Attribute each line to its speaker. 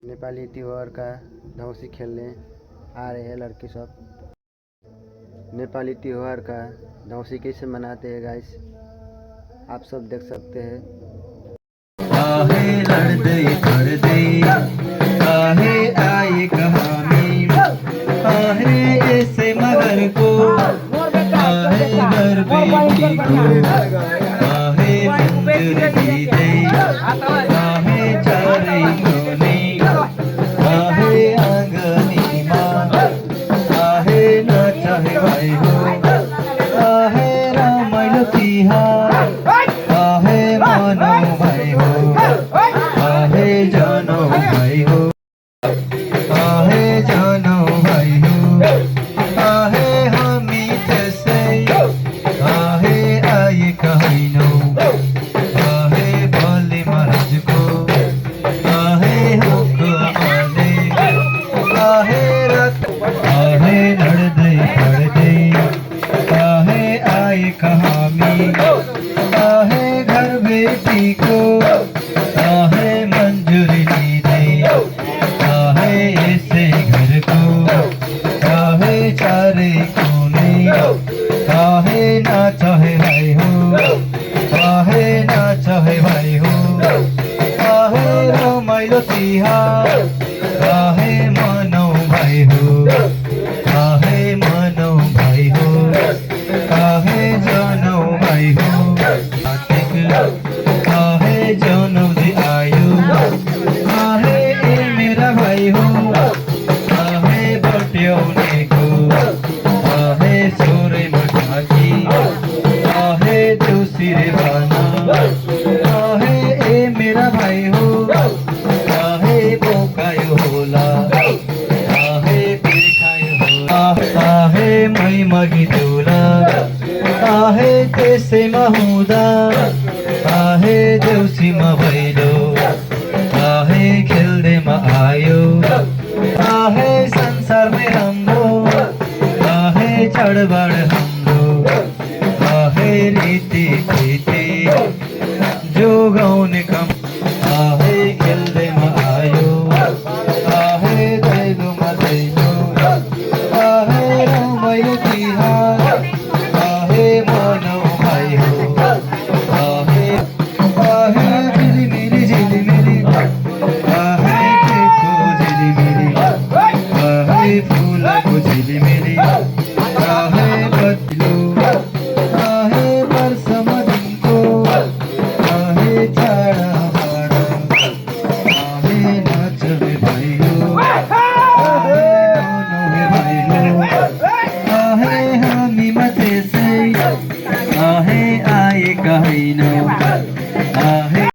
Speaker 1: नेपाली त्योहार का देउसी खेलने आ रहे हैं लड़के सब। नेपाली त्योहार का देउसी कैसे मनाते हैं गाइस, आप सब देख सकते हैं।
Speaker 2: काहे लड़दे पड़दे काहे आए कहानी काहे ऐसे मगर को काहे घर बेटी को काहे मंदिर की दे काहे चारे कोने काहे आंगनी मां काहे न चाहे भाई हो काहे रामायण तिहार काहे मानो भाई हो काहे जानो भाई हो काहे जानो भाई हो काहे हमी जैसे काहे आए कहिनो काहे बोले महाराज को काहे हुक्माने काहे रत काहे लड़दे पड़दे काहे आए कहामी काहे घर बेटी को काहे मंजूरी नहीं दे काहे ऐसे घर को काहे चारे कोने काहे ना चाहे भाई हो काहे ना चाहे भाई हो काहे रामायण तिहार काहे मानो भाई हो काहे मानो भाई हो काहे जानो भाई हो काहे जानो दे आयु काहे ए मेरा भाई हो काहे बटियो ने को काहे सोरे मठाकी काहे दूसरी रे बाना काहे ए मेरा भाई हो काहे बोकायो होला काहे पेखायो होला काहे मई मगी दूला काहे तेसे महुदा काहे देउसी भैलो काहे खेल्दै आयो काहे संसार में राम्रो काहे चढबड हाम्रो काहे रीति प्रीति जो गाउने कम काहे खेल्दै आयो काहे दैलोमा दैलो काहे रमाइलो तिहार काहे मानौ भाइ हो काहे काहे झिलिमिली झिलिमिली काहे टेको झिलिमिली काहे फुलको झिलिमिली काहे बत्तिलो काहे वर्षमा दिनको काहे चाडा बाडा काहे नाचबे भयो काहे गाउनुबे भयो काहे हामीमा त्यसै काहे आए कहिनो काहे